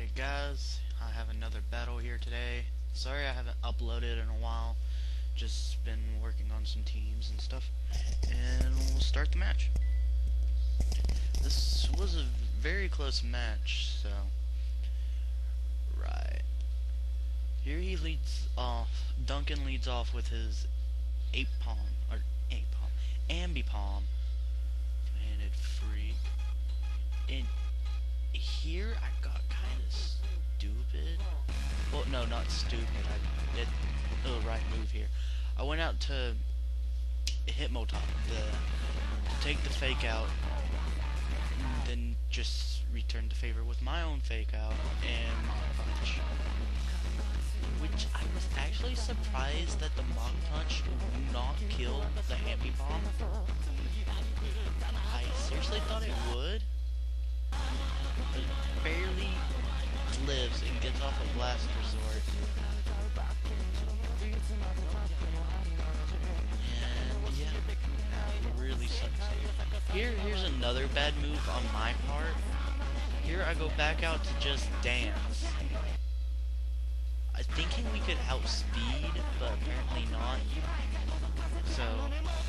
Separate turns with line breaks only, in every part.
Alright guys, I have another battle here today. Sorry I haven't uploaded in a while. Just been working on some teams and stuff. And we'll start the match. This was a very close match, so... Right. Here he leads off, Duncan leads off with his Ambipom. Commanded free. And here I got kind of stupid. Well, no, not stupid. I did the right move here. I went out to hit Motop, take the fake out, and then just return the favor with my own fake out, and which I was actually surprised that the Mach Punch would not kill the Ambipom. I seriously thought it would. But it barely lives and gets off a blast resort. And yeah, that really sucks. Here's another bad move on my part. Here I go back out to just dance. I thinking we could outspeed, but apparently not. So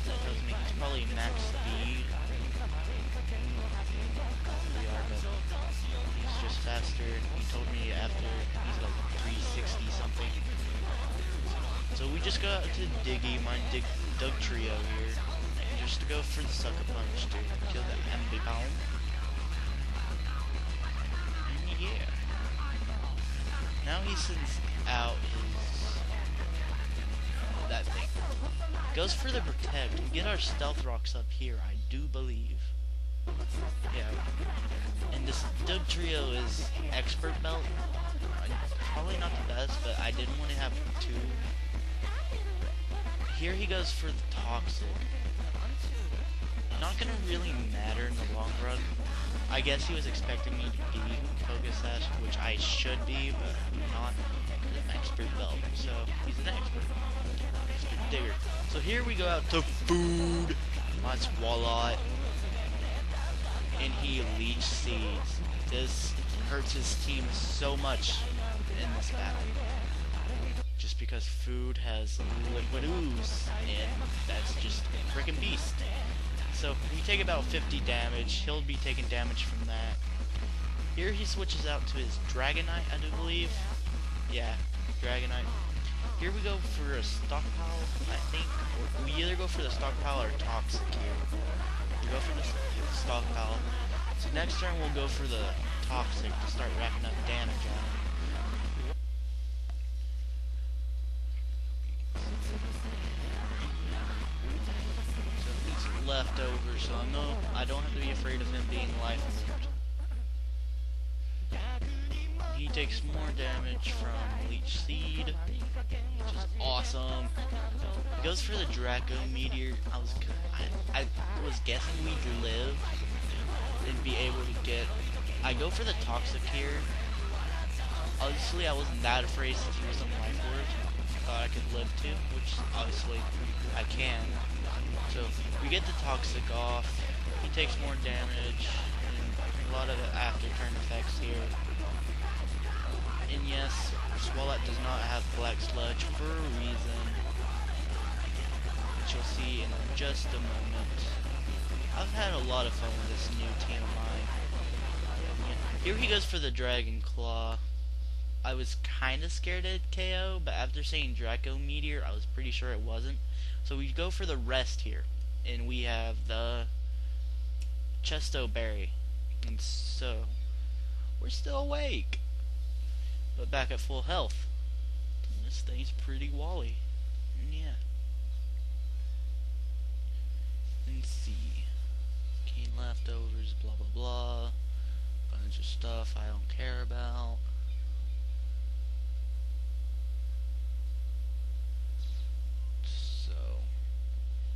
that tells me he's probably max speed. We are, but he's just faster. He told me after he's like 360 something. So we just got to Diggy, my Doug trio here, just to go for the sucker punch to kill the Ambipom. And yeah. Now he sends out his that thing. Goes for the protect. We get our stealth rocks up here, I do believe. Yeah. And this Doug trio is expert belt. Probably not the best, but I didn't want to have two. Here he goes for the toxic. Not gonna really matter in the long run. I guess he was expecting me to be Focus Sash, which I should be, but not. An expert belt, so he's an expert. Expert digger. So here we go out to food. That's Wallot. And he leech seeds. This hurts his team so much in this battle. Just because food has liquid ooze, and that's just a freaking beast. So we take about 50 damage. He'll be taking damage from that. Here he switches out to his Dragonite, I do believe. Yeah, Dragonite. Here we go for a stockpile, I think. Or we either go for the stockpile or toxic here. We go for the stockpile. So next turn we'll go for the toxic to start racking up damage on it. Left over, so I don't have to be afraid of him being life moved. He takes more damage from Leech Seed, which is awesome. He goes for the Draco Meteor. I was guessing we'd live and be able to get. I go for the Toxic here. Obviously, I wasn't that afraid since he was on Life Orb. Thought I could live too, which obviously I can. So we get the Toxic off. He takes more damage and a lot of the after turn effects here. And yes, Swalot does not have Black Sludge for a reason, which you'll see in just a moment. I've had a lot of fun with this new team of mine. Here he goes for the Dragon Claw. I was kind of scared at KO, but after saying Draco Meteor, I was pretty sure it wasn't. So we go for the rest here, and we have the Chesto Berry, and so we're still awake, but back at full health. This thing's pretty wally, and yeah. Let's see, Keen leftovers, blah blah blah, bunch of stuff I don't care about.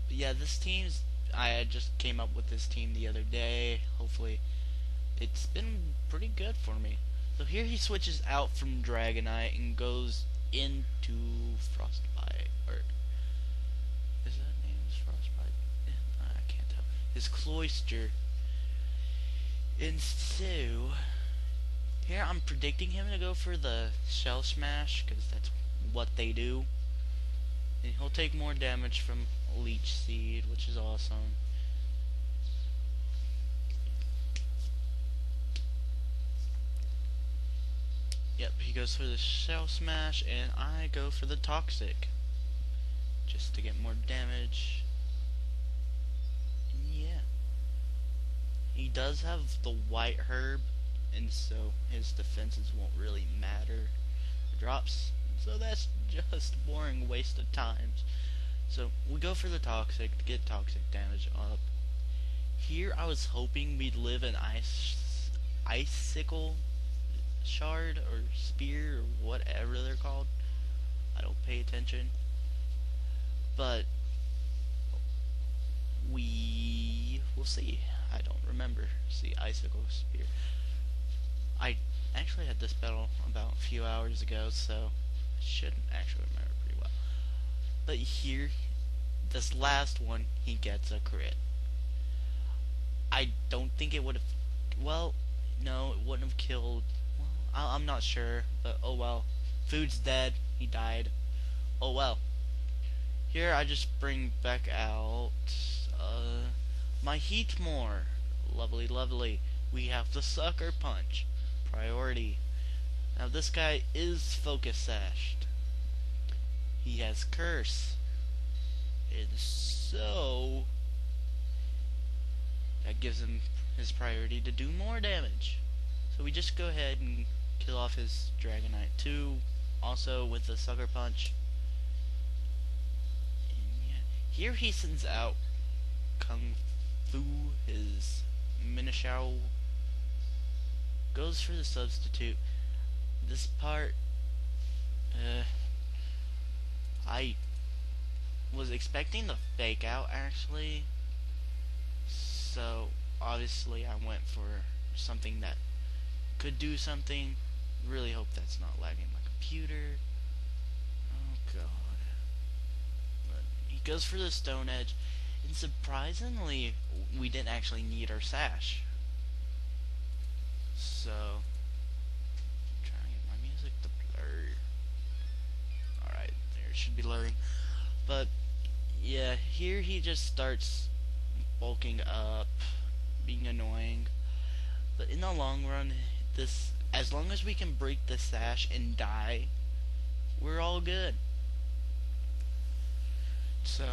Yeah, this team's, I just came up with this team the other day. Hopefully it's been pretty good for me. So here he switches out from Dragonite and goes into Frostbite, or is that name Frostbite? I can't tell. His Cloyster. And so Here I'm predicting him to go for the Shell Smash, because that's what they do. And he'll take more damage from Leech Seed, which is awesome. Yep, he goes for the Shell Smash, and I go for the Toxic, just to get more damage. And yeah. He does have the White Herb, and so his defenses won't really matter. Drops, so that's just boring waste of times. So we go for the Toxic to get Toxic damage up. Here I was hoping we'd live an Icicle Shard or Spear or whatever they're called. I don't pay attention. But we will see. I don't remember. See, Icicle Spear. I actually had this battle about a few hours ago, so I should actually remember pretty well. But here, this last one, he gets a crit. I don't think it would have. Well, no, it wouldn't have killed. Well, I'm not sure, but oh well. Food's dead. He died. Oh well. Here I just bring back out my Heatmore. Lovely, lovely. We have the Sucker Punch. Priority. Now this guy is Focus Sashed. He has Curse. And so that gives him his priority to do more damage. So we just go ahead and kill off his Dragonite too, also with the Sucker Punch. And yeah, here he sends out Kung Fu, his Minishao. Goes for the substitute. This part, I was expecting the fake out actually, so obviously I went for something that could do something. Really hope that's not lagging my computer. Oh god. But he goes for the Stone Edge, and surprisingly we didn't actually need our Sash. So trying to get my music to blur. Alright, there it should be blurring. But yeah, here he just starts bulking up, being annoying. But in the long run, this, as long as we can break the Sash and die, we're all good. So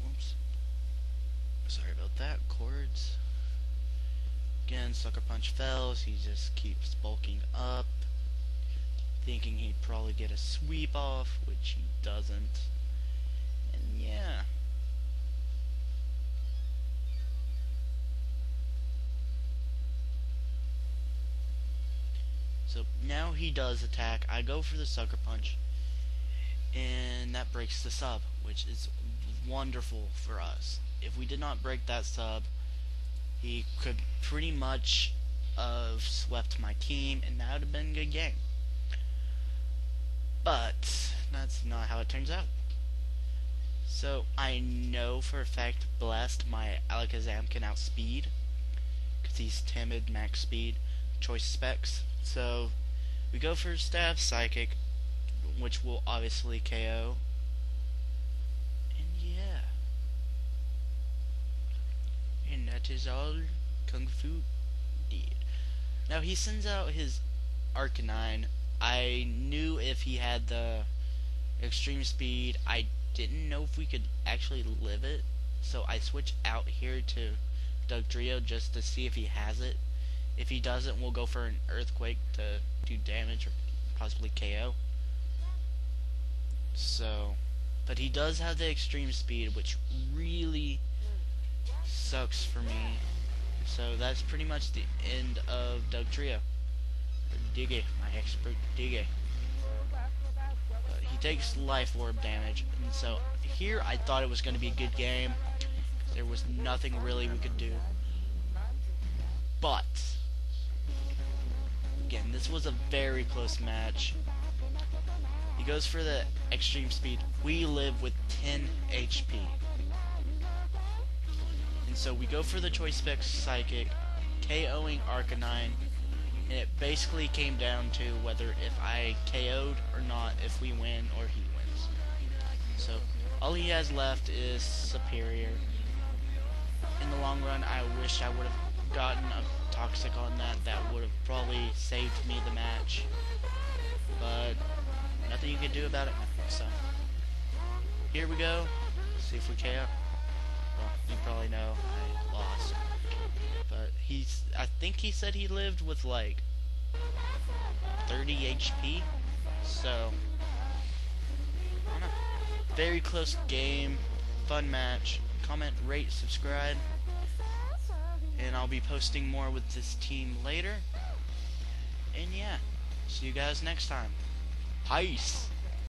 whoops. Sorry about that. Chords. Again, Sucker Punch fails. He just keeps bulking up, thinking he'd probably get a sweep off, which he doesn't. And yeah. So now he does attack. I go for the Sucker Punch, and that breaks the sub, which is wonderful for us. If we did not break that sub, he could pretty much have swept my team, and that would have been a good game. But that's not how it turns out. So I know for a fact Blessed, my Alakazam, can outspeed, because he's timid, max speed, choice specs. So we go for Stab Psychic, which will obviously KO. And yeah. And that is all Kung Fu did. Now he sends out his Arcanine. I knew if he had the extreme speed, I didn't know if we could actually live it. So I switch out here to Dugtrio just to see if he has it. If he doesn't, we'll go for an Earthquake to do damage or possibly KO. So, but he does have the extreme speed, which really sucks for me. So that's pretty much the end of Dugtrio. Diggy, my expert Diggy. He takes Life Orb damage, and so here I thought it was going to be a good game. There was nothing really we could do. But again, this was a very close match. He goes for the extreme speed. We live with 10 HP. And so we go for the Choice Spec Psychic. KOing Arcanine, and it basically came down to whether if I KO'd or not, if we win or he wins. So all he has left is Superior. In the long run, I wish I would have gotten a Toxic on that. That would have probably saved me the match. But nothing you can do about it. So here we go. See if we KO. Well, you probably know I lost. But I think he said he lived with like 30 HP. So I don't know. Very close game. Fun match. Comment, rate, subscribe. And I'll be posting more with this team later. And yeah, see you guys next time. Peace.